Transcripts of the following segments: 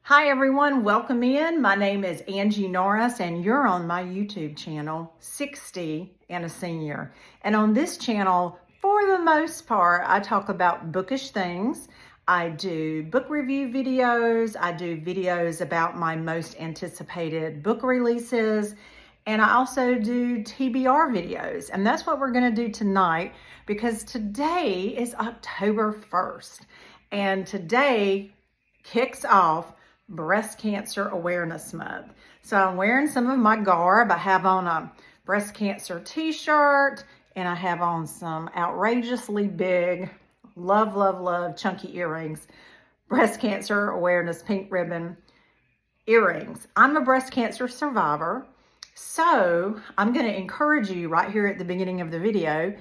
Hi everyone, welcome in. My name is Angie Norris and you're on my YouTube channel, 60 and a Senior. And on this channel, for the most part, I talk about bookish things. I do book review videos. I do videos about my most anticipated book releases. And I also do TBR videos. And that's what we're gonna do tonight because today is October 1st. And today kicks off Breast Cancer Awareness Month. So I'm wearing some of my garb. I have on a breast cancer t-shirt and I have on some outrageously big, love, chunky earrings. Breast Cancer Awareness pink ribbon earrings. I'm a breast cancer survivor. So I'm gonna encourage you right here at the beginning of the video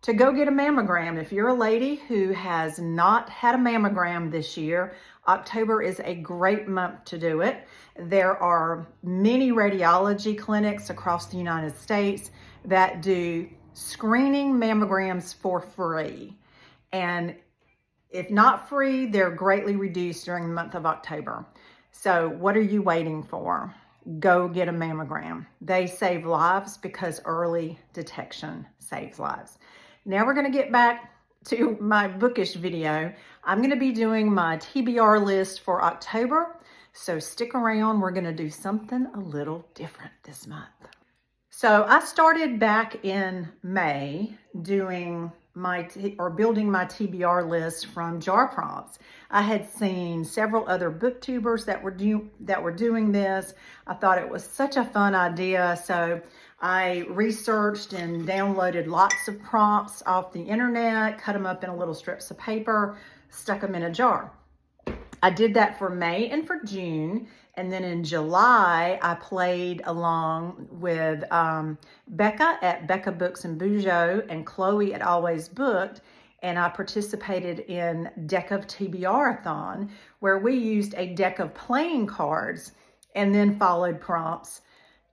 to go get a mammogram. If you're a lady who has not had a mammogram this year, October is a great month to do it. There are many radiology clinics across the United States that do screening mammograms for free. And if not free, they're greatly reduced during the month of October. So what are you waiting for? Go get a mammogram. They save lives because early detection saves lives. Now we're going to get back to my bookish video. I'm going to be doing my TBR list for October. So stick around. We're going to do something a little different this month. So I started back in May doing building my TBR list from jar prompts. I had seen several other booktubers that were doing this. I thought it was such a fun idea. So I researched and downloaded lots of prompts off the internet, cut them up in little strips of paper, stuck them in a jar. I did that for May and for June. And then in July, I played along with Becca at Pango Books and Bujo and Chloe at Always Booked. And I participated in Deck of TBR-a-thon, where we used a deck of playing cards and then followed prompts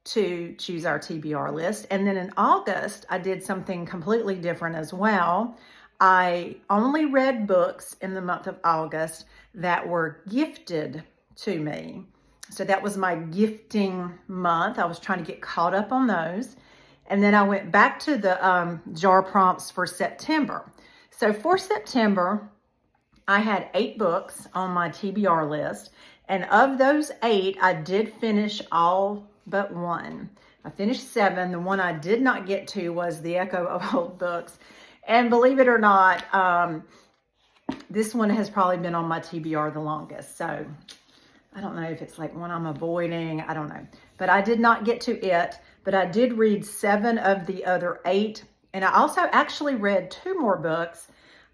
to choose our TBR list. And then in August, I did something completely different as well. I only read books in the month of August that were gifted to me. So that was my gifting month. I was trying to get caught up on those. And then I went back to the jar prompts for September. So for September, I had 8 books on my TBR list. And of those 8, I did finish all but 1. I finished 7. The one I did not get to was The Echo of Old Books. And believe it or not, this one has probably been on my TBR the longest. So I don't know if it's like one I'm avoiding. I don't know. But I did not get to it. But I did read 7 of the other 8. And I also actually read 2 more books.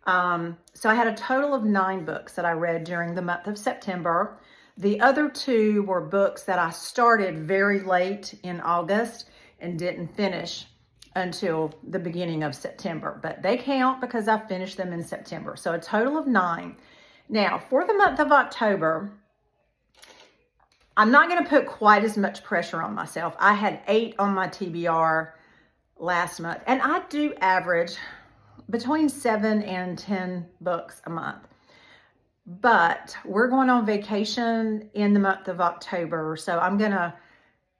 So I had a total of 9 books that I read during the month of September. The other 2 were books that I started very late in August and didn't finish until the beginning of September. But they count because I finished them in September. So a total of 9. Now, for the month of October, I'm not going to put quite as much pressure on myself. I had 8 on my TBR last month, and I do average between 7 and 10 books a month. But we're going on vacation in the month of October, so I'm going to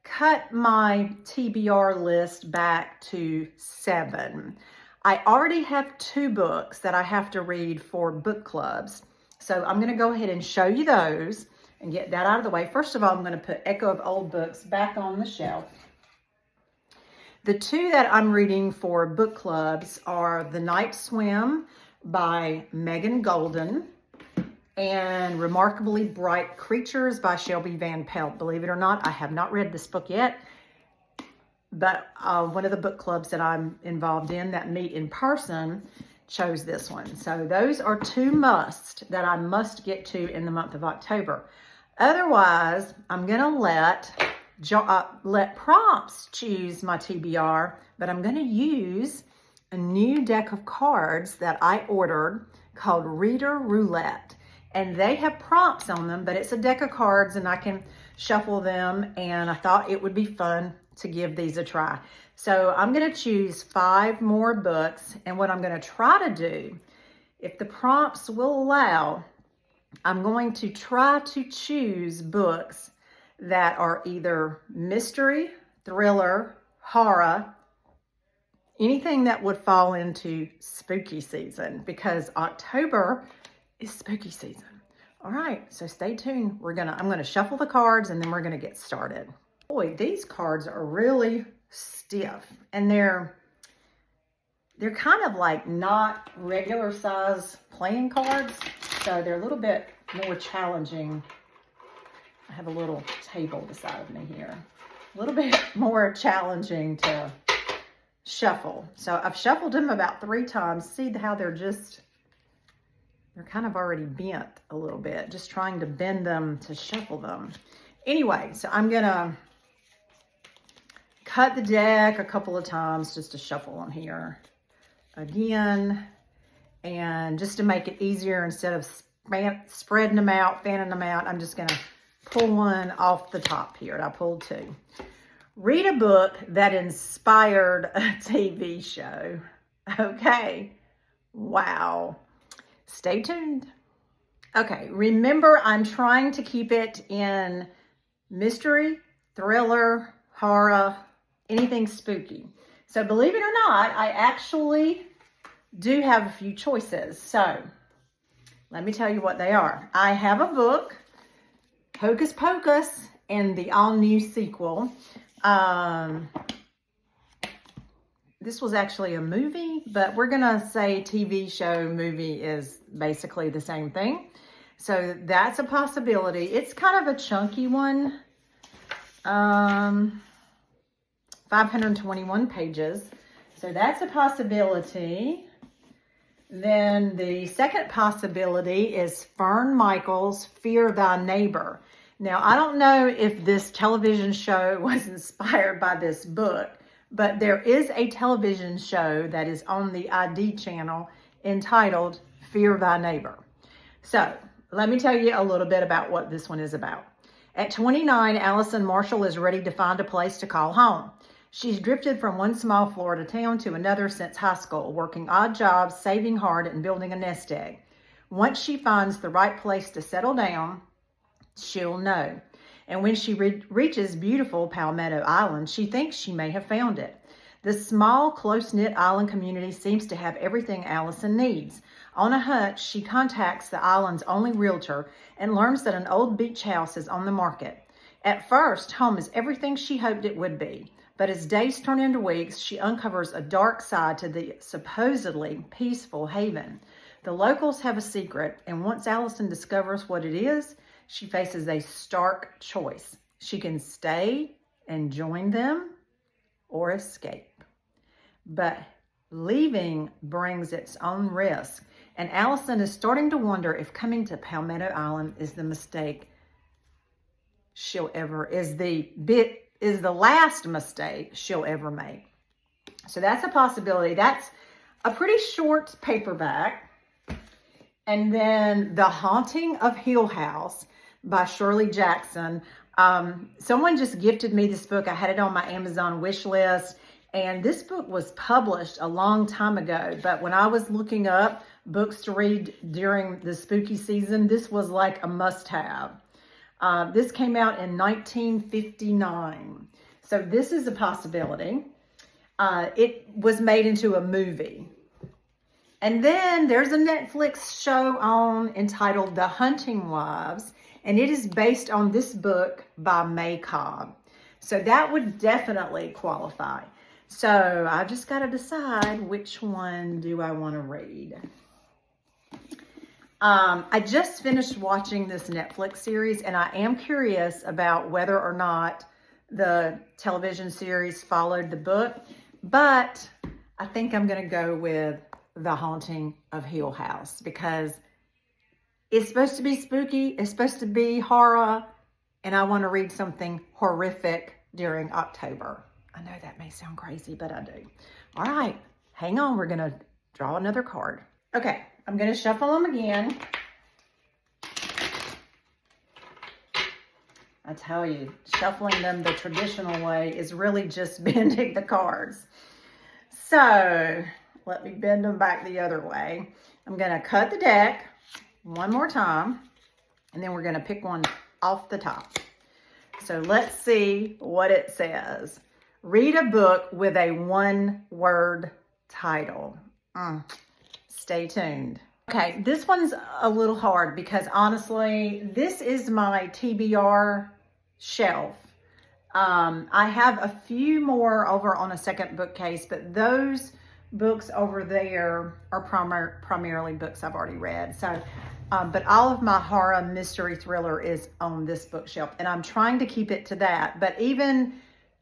cut my TBR list back to 7. I already have 2 books that I have to read for book clubs, so I'm going to go ahead and show you those and get that out of the way. First of all, I'm going to put Echo of Old Books back on the shelf. The 2 that I'm reading for book clubs are The Night Swim by Megan Golden and Remarkably Bright Creatures by Shelby Van Pelt. Believe it or not, I have not read this book yet, but one of the book clubs that I'm involved in that meet in person chose this one. So those are 2 musts that I must get to in the month of October. Otherwise, I'm going to let prompts choose my TBR, but I'm going to use a new deck of cards that I ordered called Reader Roulette. And they have prompts on them, but it's a deck of cards and I can shuffle them. And I thought it would be fun to give these a try. So I'm going to choose 5 more books. And what I'm going to try to do, if the prompts will allow, I'm going to try to choose books that are either mystery, thriller, horror, anything that would fall into spooky season, because October is spooky season. All right, so stay tuned. I'm gonna shuffle the cards and then we're gonna get started. Boy, these cards are really stiff, and they're kind of like not regular size playing cards, so they're a little bit more challenging. I have a little table beside of me here. A little bit more challenging to shuffle. So I've shuffled them about 3 times. See how they're kind of already bent a little bit, just trying to bend them to shuffle them. Anyway, so I'm gonna cut the deck a couple of times just to shuffle them here again, and just to make it easier, instead of spreading them out, fanning them out, I'm just gonna pull one off the top here. I pulled 2. Read a book that inspired a TV show. Okay, wow. Stay tuned. Okay, remember, I'm trying to keep it in mystery, thriller, horror, anything spooky. So believe it or not, I actually do have a few choices. So let me tell you what they are. I have a book, Hocus Pocus, and the all-new sequel. This was actually a movie, but we're gonna say TV show, movie is basically the same thing. So that's a possibility. It's kind of a chunky one. 521 pages. So that's a possibility. Then the second possibility is Fern Michael's Fear Thy Neighbor. Now, I don't know if this television show was inspired by this book, but there is a television show that is on the ID channel entitled Fear Thy Neighbor. So let me tell you a little bit about what this one is about. At 29, Allison Marshall is ready to find a place to call home. She's drifted from one small Florida town to another since high school, working odd jobs, saving hard, and building a nest egg. Once she finds the right place to settle down, she'll know. And when she reaches beautiful Palmetto Island, she thinks she may have found it. The small, close-knit island community seems to have everything Allison needs. On a hunch, she contacts the island's only realtor and learns that an old beach house is on the market. At first, home is everything she hoped it would be. But as days turn into weeks, she uncovers a dark side to the supposedly peaceful haven. The locals have a secret, and once Allison discovers what it is, she faces a stark choice. She can stay and join them or escape. But leaving brings its own risk, and Allison is starting to wonder if coming to Palmetto Island is the mistake is the last mistake she'll ever make. So that's a possibility. That's a pretty short paperback. And then The Haunting of Hill House by Shirley Jackson. Someone just gifted me this book. I had it on my Amazon wish list, and this book was published a long time ago, but when I was looking up books to read during the spooky season, this was like a must-have. This came out in 1959. So this is a possibility. It was made into a movie. And then there's a Netflix show on entitled The Hunting Wives, and it is based on this book by May Cobb. So that would definitely qualify. So I just got to decide which one do I want to read. I just finished watching this Netflix series, and I am curious about whether or not the television series followed the book, but I think I'm going to go with The Haunting of Hill House because it's supposed to be spooky, it's supposed to be horror, and I want to read something horrific during October. I know that may sound crazy, but I do. All right, hang on. We're going to draw another card. Okay, I'm going to shuffle them again. I tell you, shuffling them the traditional way is really just bending the cards. So let me bend them back the other way. I'm going to cut the deck one more time. And then we're going to pick one off the top. So let's see what it says. Read a book with a one-word title. Stay tuned. Okay, this one's a little hard because honestly, this is my TBR shelf. I have a few more over on a second bookcase, but those books over there are primarily books I've already read. So, but all of my horror mystery thriller is on this bookshelf, and I'm trying to keep it to that. But even,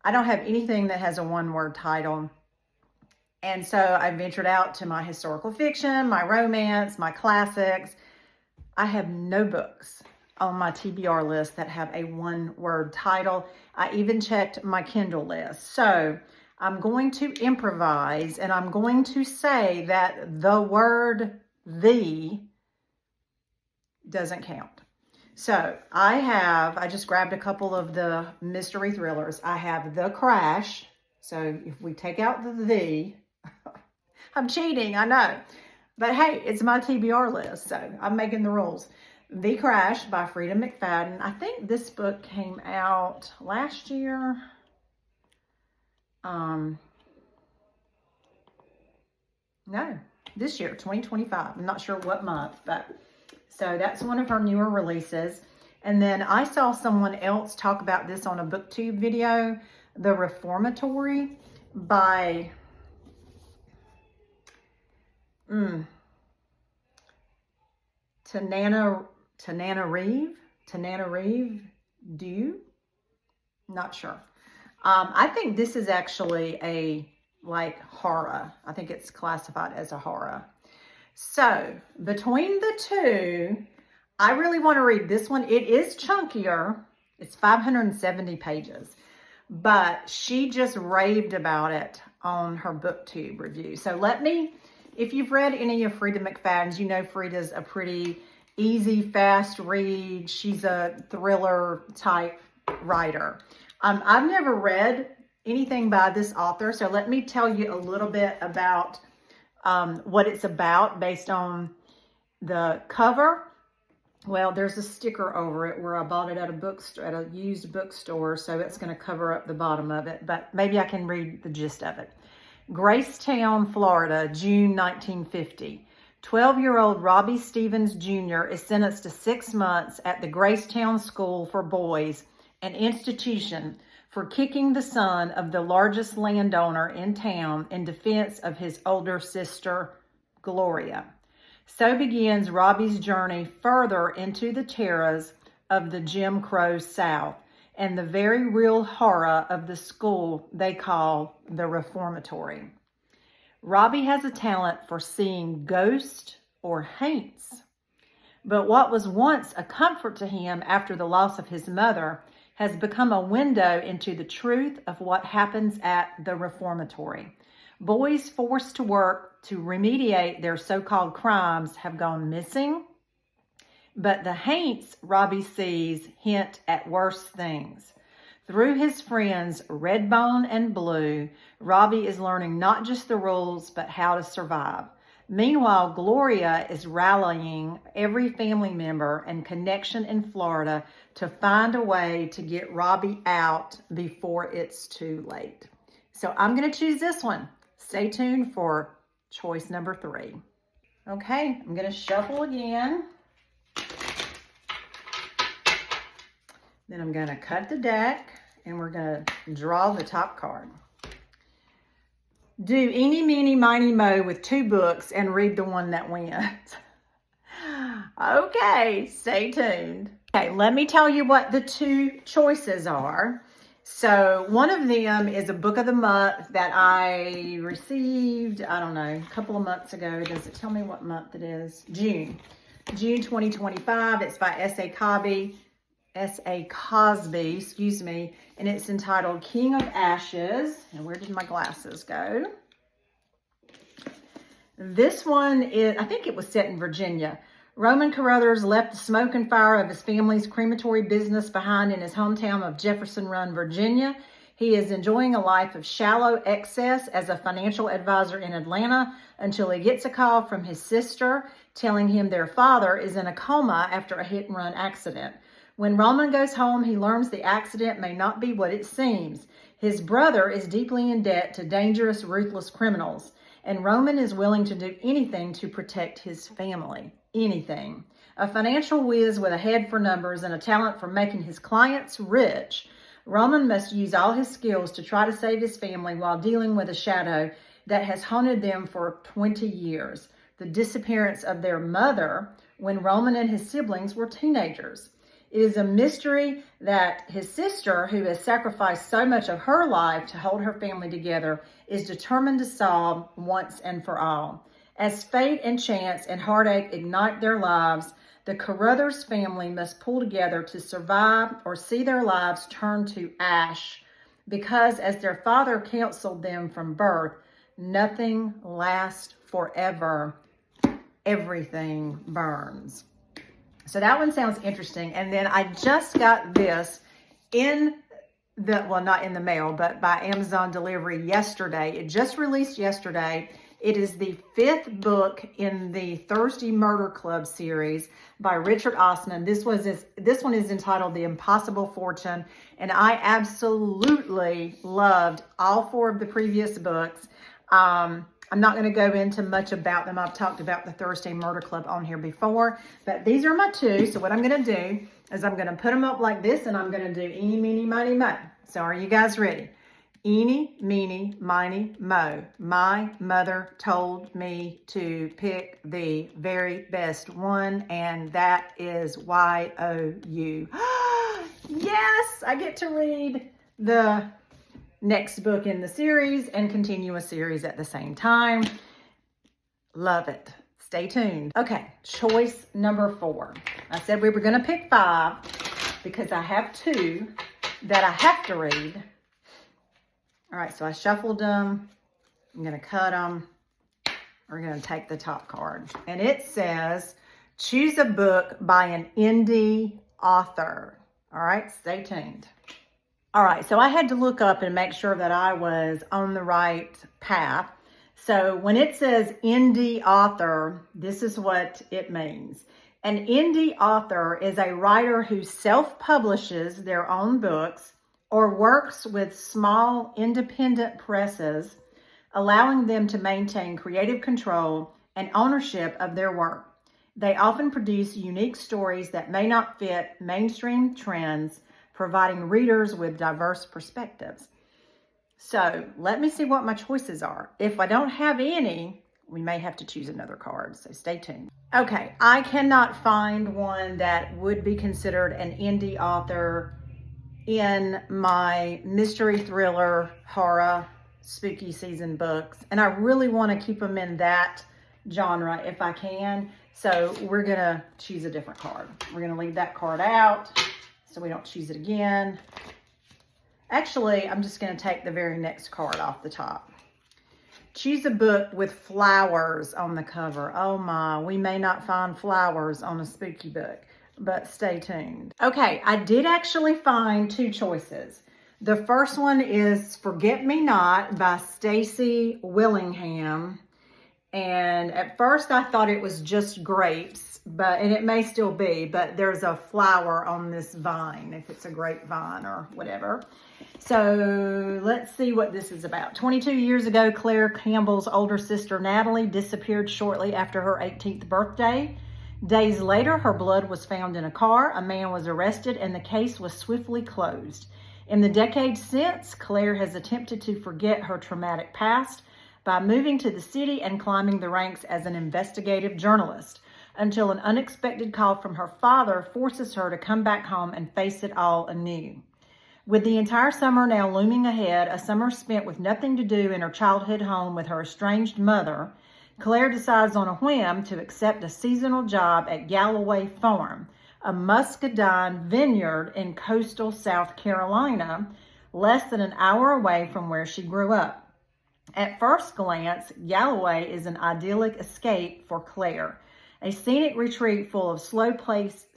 I don't have anything that has a one-word title. And so I ventured out to my historical fiction, my romance, my classics. I have no books on my TBR list that have a one-word title. I even checked my Kindle list. So I'm going to improvise, and I'm going to say that the word "the" doesn't count. So I just grabbed a couple of the mystery thrillers. I have The Crash. So if we take out the I'm cheating, I know. But hey, it's my TBR list, so I'm making the rules. The Crash by Freida McFadden. I think this book came out last year. No, this year, 2025. I'm not sure what month, but so that's one of her newer releases. And then I saw someone else talk about this on a BookTube video, The Reformatory by Tanana Reeve Dew. Not sure. I think this is actually a horror. I think it's classified as a horror. So between the two, I really want to read this one. It is chunkier. It's 570 pages, but she just raved about it on her BookTube review. So if you've read any of Freida McFadden's, you know Freida's a pretty easy, fast read. She's a thriller type writer. I've never read anything by this author, so let me tell you a little bit about what it's about based on the cover. Well, there's a sticker over it where I bought it at a used bookstore, so it's going to cover up the bottom of it, but maybe I can read the gist of it. Gracetown, Florida, June 1950. 12-year-old Robbie Stevens Jr. is sentenced to 6 months at the Gracetown School for Boys, an institution, for kicking the son of the largest landowner in town in defense of his older sister, Gloria. So begins Robbie's journey further into the terrors of the Jim Crow South and the very real horror of the school they call the Reformatory. Robbie has a talent for seeing ghosts or haints, but what was once a comfort to him after the loss of his mother has become a window into the truth of what happens at the Reformatory. Boys forced to work to remediate their so-called crimes have gone missing, but the haints Robbie sees hint at worse things. Through his friends Redbone and Blue, Robbie is learning not just the rules, but how to survive. Meanwhile, Gloria is rallying every family member and connection in Florida to find a way to get Robbie out before it's too late. So I'm going to choose this one. Stay tuned for choice number 3. Okay, I'm going to shuffle again. Then I'm going to cut the deck and we're going to draw the top card. Do eeny, meeny, miny, moe with 2 books and read the one that wins. Okay, stay tuned. Okay, let me tell you what the 2 choices are. So one of them is a book of the month that I received, I don't know, a couple of months ago. Does it tell me what month it is? June 2025. It's by S.A. Cosby, excuse me, and it's entitled King of Ashes. And where did my glasses go? This one is, I think it was set in Virginia. Roman Carruthers left the smoke and fire of his family's crematory business behind in his hometown of Jefferson Run, Virginia. He is enjoying a life of shallow excess as a financial advisor in Atlanta until he gets a call from his sister, telling him their father is in a coma after a hit-and-run accident. When Roman goes home, he learns the accident may not be what it seems. His brother is deeply in debt to dangerous, ruthless criminals, and Roman is willing to do anything to protect his family. Anything. A financial whiz with a head for numbers and a talent for making his clients rich, Roman must use all his skills to try to save his family while dealing with a shadow that has haunted them for 20 years. The disappearance of their mother when Roman and his siblings were teenagers. It is a mystery that his sister, who has sacrificed so much of her life to hold her family together, is determined to solve once and for all. As fate and chance and heartache ignite their lives, the Carruthers family must pull together to survive or see their lives turn to ash, because as their father counseled them from birth, nothing lasts forever. Everything burns. So that one sounds interesting. And then I just got this in the, well, not in the mail, but by Amazon delivery yesterday. It just released yesterday. It is the 5th book in the Thursday Murder Club series by Richard Osman. This one is entitled The Impossible Fortune, and I absolutely loved all 4 of the previous books. I'm not going to go into much about them. I've talked about the Thursday Murder Club on here before, but these are my 2. So what I'm going to do is I'm going to put them up like this, and I'm going to do eeny, meeny, miny, mo. So are you guys ready? Eeny, meeny, miny, mo. My mother told me to pick the very best one, and that is Y-O-U. Yes, I get to read the next book in the series and continue a series at the same time. Love it. Stay tuned. Okay, choice number 4. I said we were going to pick 5 because I have 2 that I have to read. All right, so I shuffled them. I'm going to cut them. We're going to take the top card. And it says, choose a book by an indie author. All right, stay tuned. All right, so I had to look up and make sure that I was on the right path. So when it says indie author, this is what it means. An indie author is a writer who self-publishes their own books or works with small independent presses, allowing them to maintain creative control and ownership of their work. They often produce unique stories that may not fit mainstream trends, providing readers with diverse perspectives. So let me see what my choices are. If I don't have any, we may have to choose another card, so stay tuned. Okay, I cannot find one that would be considered an indie author in my mystery, thriller, horror, spooky season books. And I really want to keep them in that genre if I can. So we're going to choose a different card. We're going to leave that card out so we don't choose it again. Actually, I'm just going to take the very next card off the top. Choose a book with flowers on the cover. Oh my, we may not find flowers on a spooky book, but stay tuned. Okay, I did actually find 2 choices. The first one is Forget Me Not by Stacy Willingham. And at first I thought it was just grapes, and it may still be, but there's a flower on this vine, if it's a grapevine or whatever. So let's see what this is about. 22 years ago, Claire Campbell's older sister, Natalie, disappeared shortly after her 18th birthday. Days later, her blood was found in a car. A man was arrested, and the case was swiftly closed. In the decades since, Claire has attempted to forget her traumatic past by moving to the city and climbing the ranks as an investigative journalist, until an unexpected call from her father forces her to come back home and face it all anew. With the entire summer now looming ahead, a summer spent with nothing to do in her childhood home with her estranged mother, Claire decides on a whim to accept a seasonal job at Galloway Farm, a muscadine vineyard in coastal South Carolina, less than an hour away from where she grew up. At first glance, Galloway is an idyllic escape for Claire, a scenic retreat full of slow-paced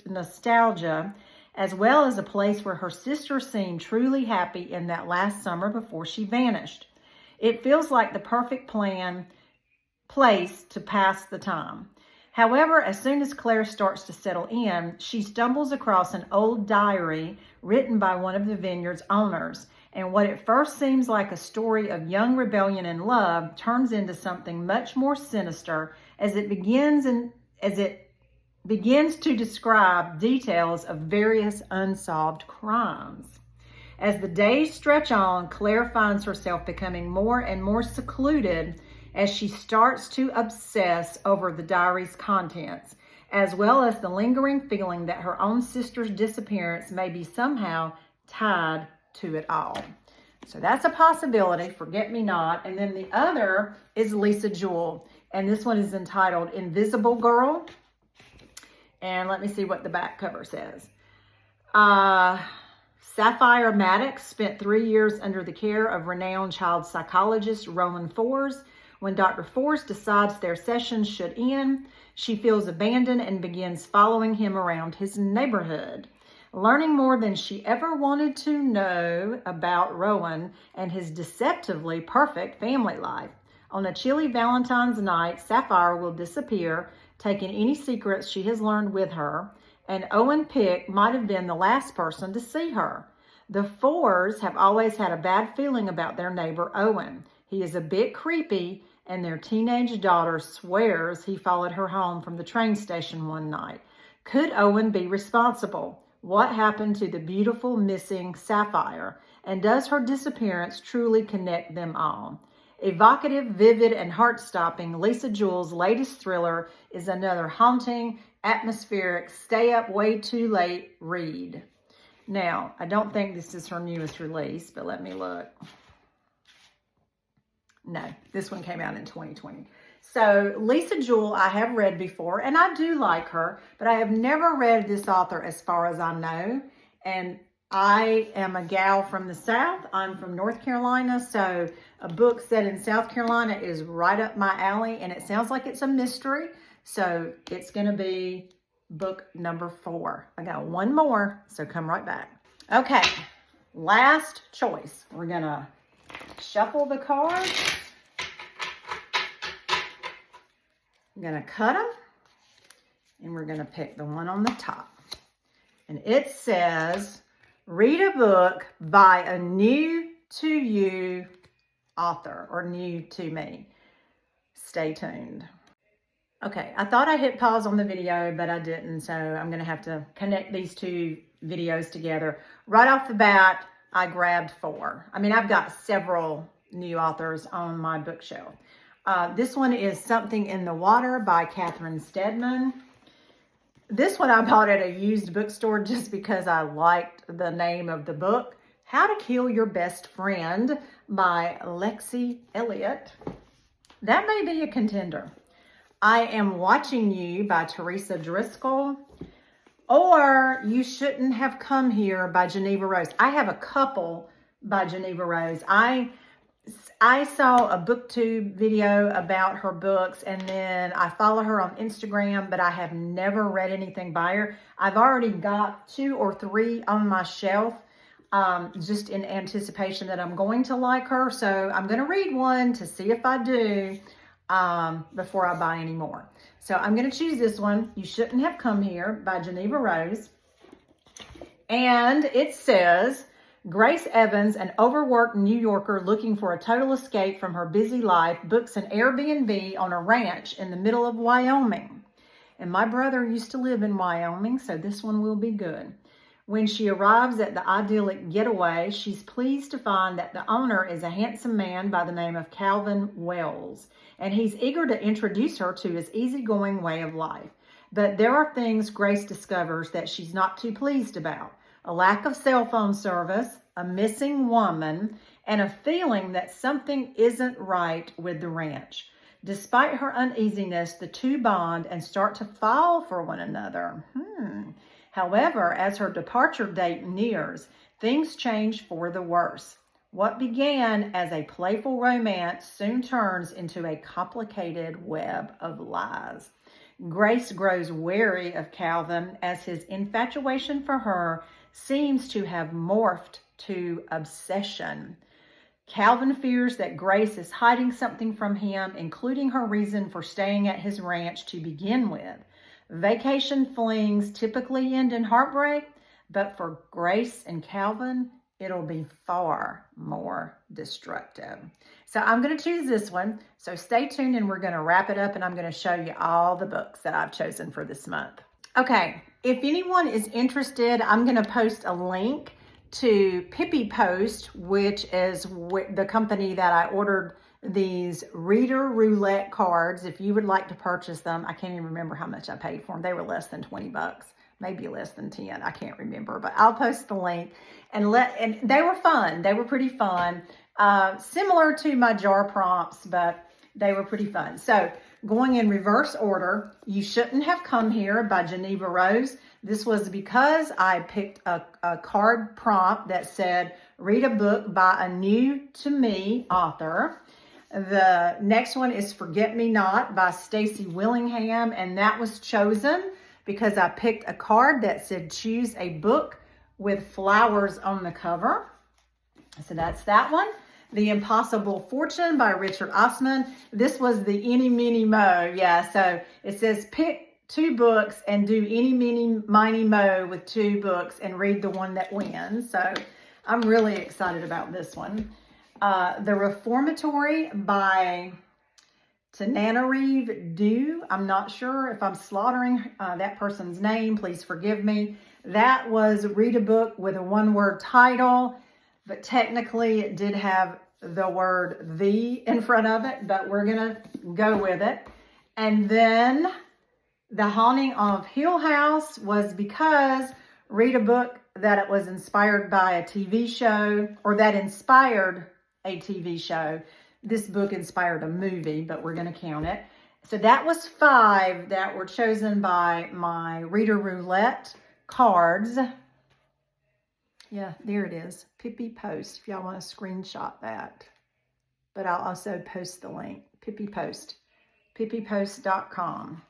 nostalgia, as well as a place where her sister seemed truly happy in that last summer before she vanished. It feels like the perfect place to pass the time. However, as soon as Claire starts to settle in, she stumbles across an old diary written by one of the vineyard's owners. And what at first seems like a story of young rebellion and love turns into something much more sinister as it begins to describe details of various unsolved crimes. As the days stretch on, Claire finds herself becoming more and more secluded as she starts to obsess over the diary's contents, as well as the lingering feeling that her own sister's disappearance may be somehow tied to it all. So that's a possibility, Forget-Me-Not. And then the other is Lisa Jewell, and this one is entitled Invisible Girl. And let me see what the back cover says. Sapphire Maddox spent 3 years under the care of renowned child psychologist Roland Fors. When Dr. Fors decides their sessions should end, she feels abandoned and begins following him around his neighborhood. Learning more than she ever wanted to know about Rowan and his deceptively perfect family life. On a chilly Valentine's night, Sapphire will disappear, taking any secrets she has learned with her, and Owen Pick might have been the last person to see her. The Fors have always had a bad feeling about their neighbor Owen. He is a bit creepy, and their teenage daughter swears he followed her home from the train station one night. Could Owen be responsible? What happened to the beautiful missing Sapphire? And does her disappearance truly connect them all? Evocative, vivid, and heart-stopping, Lisa Jewell's latest thriller is another haunting, atmospheric, stay-up-way-too-late read. Now, I don't think this is her newest release, but let me look. No, this one came out in 2020. So Lisa Jewell I have read before, and I do like her, but I have never read this author as far as I know. And I am a gal from the South. I'm from North Carolina, so a book set in South Carolina is right up my alley, and it sounds like it's a mystery. So it's going to be book number 4. I got one more, so come right back. Okay, last choice. We're going to shuffle the cards. I'm going to cut them, and we're going to pick the one on the top. And it says, read a book by a new to you author, or new to me. Stay tuned. Okay, I thought I hit pause on the video, but I didn't, so I'm going to have to connect these two videos together. Right off the bat, I grabbed 4. I mean, I've got several new authors on my bookshelf. This one is Something in the Water by Catherine Steadman. This one I bought at a used bookstore just because I liked the name of the book. How to Kill Your Best Friend by Lexi Elliott. That may be a contender. I Am Watching You by Teresa Driscoll. Or You Shouldn't Have Come Here by Geneva Rose. I have a couple by Geneva Rose. I saw a BookTube video about her books, and then I follow her on Instagram, but I have never read anything by her. I've already got 2 or 3 on my shelf, just in anticipation that I'm going to like her. So I'm going to read one to see if I do before I buy any more. So I'm going to choose this one, You Shouldn't Have Come Here by Geneva Rose. And it says, Grace Evans, an overworked New Yorker looking for a total escape from her busy life, books an Airbnb on a ranch in the middle of Wyoming. And my brother used to live in Wyoming, so this one will be good. When she arrives at the idyllic getaway, she's pleased to find that the owner is a handsome man by the name of Calvin Wells, and he's eager to introduce her to his easygoing way of life. But there are things Grace discovers that she's not too pleased about. A lack of cell phone service, a missing woman, and a feeling that something isn't right with the ranch. Despite her uneasiness, the two bond and start to fall for one another. However, as her departure date nears, things change for the worse. What began as a playful romance soon turns into a complicated web of lies. Grace grows wary of Calvin as his infatuation for her seems to have morphed to obsession. Calvin fears that Grace is hiding something from him, including her reason for staying at his ranch to begin with. Vacation flings typically end in heartbreak, but for Grace and Calvin, it'll be far more destructive. So I'm going to choose this one. So stay tuned and we're going to wrap it up and I'm going to show you all the books that I've chosen for this month. Okay, if anyone is interested, I'm going to post a link to Pippi Post, which is the company that I ordered these Reader Roulette cards. If you would like to purchase them, I can't even remember how much I paid for them. They were less than 20 bucks. Maybe less than 10, I can't remember, but I'll post the link and they were fun. They were pretty fun. Similar to my jar prompts, but they were pretty fun. So going in reverse order, You Shouldn't Have Come Here by Geneva Rose. This was because I picked a card prompt that said, read a book by a new to me author. The next one is Forget Me Not by Stacey Willingham, and that was chosen because I picked a card that said choose a book with flowers on the cover. So that's that one. The Impossible Fortune by Richard Osman. This was the Eeny, Meeny, Mo. Yeah, so it says pick 2 books and do Eeny, Meeny, Miny, Mo with 2 books and read the one that wins. So I'm really excited about this one. The Reformatory by Tananarive Dew. I'm not sure if I'm slaughtering that person's name. Please forgive me. That was read a book with a one-word title, but technically it did have the word the in front of it, but we're going to go with it. And then The Haunting of Hill House was because read a book that it was inspired by a TV show, or that inspired a TV show. This book inspired a movie, but we're going to count it. So that was 5 that were chosen by my Reader Roulette cards. Yeah, there it is. Pippi Post, if y'all want to screenshot that. But I'll also post the link. Pippi Post. pippipost.com.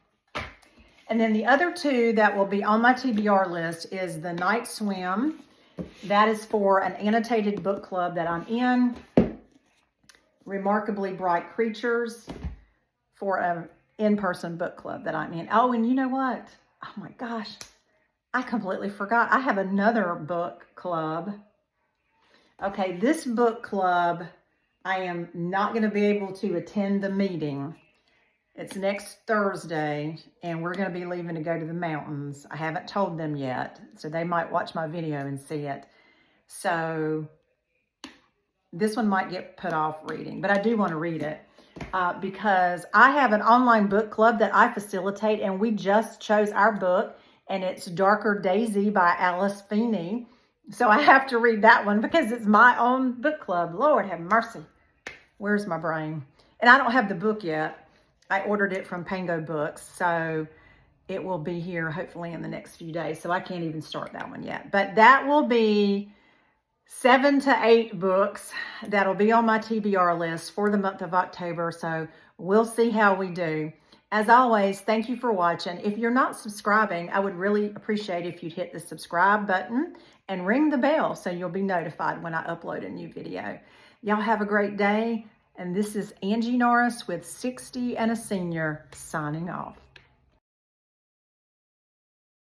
And then the other 2 that will be on my TBR list is The Night Swim. That is for an annotated book club that I'm in. Remarkably Bright Creatures for an in-person book club that I'm in. Oh, and you know what? Oh my gosh, I completely forgot. I have another book club. Okay, this book club, I am not going to be able to attend the meeting. It's next Thursday, and we're going to be leaving to go to the mountains. I haven't told them yet, so they might watch my video and see it. So this one might get put off reading, but I do want to read it because I have an online book club that I facilitate, and we just chose our book, and it's Darker Daisy by Alice Feeney. So I have to read that one because it's my own book club. Lord have mercy. Where's my brain? And I don't have the book yet. I ordered it from Pango Books, so it will be here hopefully in the next few days. So I can't even start that one yet. But that will be 7 to 8 books that'll be on my TBR list for the month of October. So we'll see how we do. As always, thank you for watching. If you're not subscribing, I would really appreciate if you'd hit the subscribe button and ring the bell so you'll be notified when I upload a new video. Y'all have a great day. And this is Angie Norris with 60 and a Senior signing off.